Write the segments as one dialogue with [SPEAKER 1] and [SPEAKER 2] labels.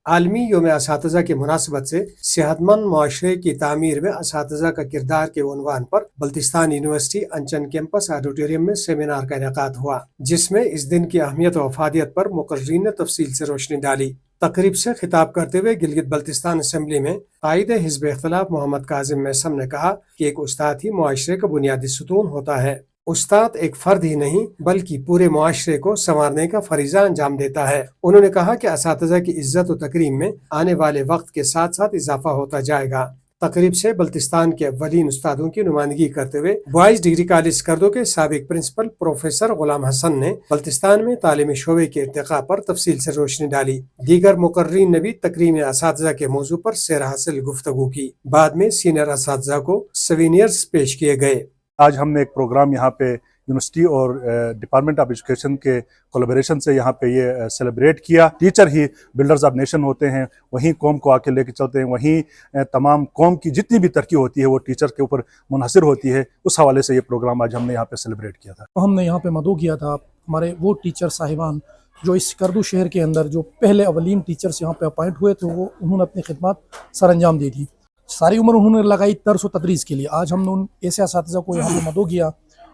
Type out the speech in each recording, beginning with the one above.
[SPEAKER 1] عالمی یوم اساتذہ کی مناسبت سے صحت مند معاشرے کی تعمیر میں اساتذہ کا کردار کے عنوان پر بلتستان یونیورسٹی انچن کیمپس آڈیٹوریم میں سیمینار کا انعقاد ہوا، جس میں اس دن کی اہمیت و افادیت پر مقررین نے تفصیل سے روشنی ڈالی۔ تقریب سے خطاب کرتے ہوئے گلگت بلتستان اسمبلی میں قائد حزب اختلاف محمد کاظم میثم نے کہا کہ ایک استاد ہی معاشرے کا بنیادی ستون ہوتا ہے۔ استاد ایک فرد ہی نہیں بلکہ پورے معاشرے کو سنوارنے کا فریضہ انجام دیتا ہے۔ انہوں نے کہا کہ اساتذہ کی عزت و تکریم میں آنے والے وقت کے ساتھ ساتھ اضافہ ہوتا جائے گا۔ تقریب سے بلتستان کے اولین استادوں کی نمائندگی کرتے ہوئے بوائز ڈگری کالج اسکردو کے سابق پرنسپل پروفیسر غلام حسن نے بلتستان میں تعلیمی شعبے کے ارتقاء پر تفصیل سے روشنی ڈالی۔ دیگر مقررین نے بھی تکریم اساتذہ کے موضوع پر سیر حاصل گفتگو کی۔ بعد میں سینئر اساتذہ کو سوینئرز پیش کیے گئے۔
[SPEAKER 2] آج ہم نے ایک پروگرام یہاں پہ یونیورسٹی اور ڈپارٹمنٹ آف ایجوکیشن کے کولیبریشن سے یہاں پہ یہ سیلیبریٹ کیا۔ Teacher he builders of nation ہوتے ہیں، وہیں قوم کو آکے لے کے چلتے ہیں، وہیں تمام قوم کی جتنی بھی ترقی ہوتی ہے وہ ٹیچر کے اوپر منحصر ہوتی ہے۔ اس حوالے سے یہ پروگرام آج ہم نے یہاں پہ سیلیبریٹ کیا تھا۔
[SPEAKER 3] ہم نے یہاں پہ مدعو کیا تھا ہمارے وہ ٹیچر صاحبان جو اس اسکردو شہر کے اندر جو پہلے اولین ٹیچرز یہاں پہ اپائنٹ ہوئے تھے، وہ انہوں نے اپنی خدمات سر انجام دی تھی۔ ساری عمر انہوں نے لگائی درس و تدریس کے لیے۔ آج ہم نے ان ایسے اساتذہ کو یہاں پہ مدعو کیا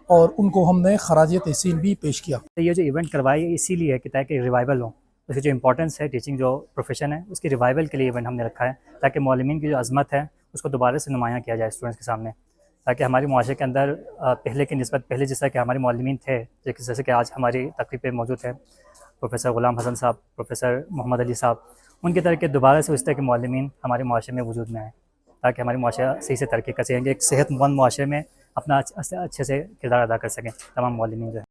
[SPEAKER 3] اور ان کو ہم نے خراج تحسین بھی پیش کیا۔
[SPEAKER 4] یہ جو ایونٹ کروائی اسی لیے کہ تاکہ ریوائول ہو، اس کی جو امپورٹنس ہے ٹیچنگ جو پروفیشن ہے اس کی ریوائول کے لیے ایونٹ ہم نے رکھا ہے، تاکہ معلمین کی جو عظمت ہے اس کو دوبارہ سے نمایاں کیا جائے اسٹوڈنٹس کے سامنے، تاکہ ہمارے معاشرے کے اندر پہلے کی نسبت پہلے جیسا کہ ہمارے معلمین تھے، جیسے کہ آج ہماری تقریب پہ موجود ہے پروفیسر غلام حسن صاحب، پروفیسر محمد علی صاحب، ان کی طرح کے دوبارہ سے اس طرح کے معلمین ہمارے معاشرے میں وجود میں آئیں، تاکہ ہماری معاشرہ صحیح سے ترقی کر سکیں گے، ایک صحت مند معاشرے میں اپنا اچھے سے کردار ادا کر سکیں تمام معلمین جو ہے۔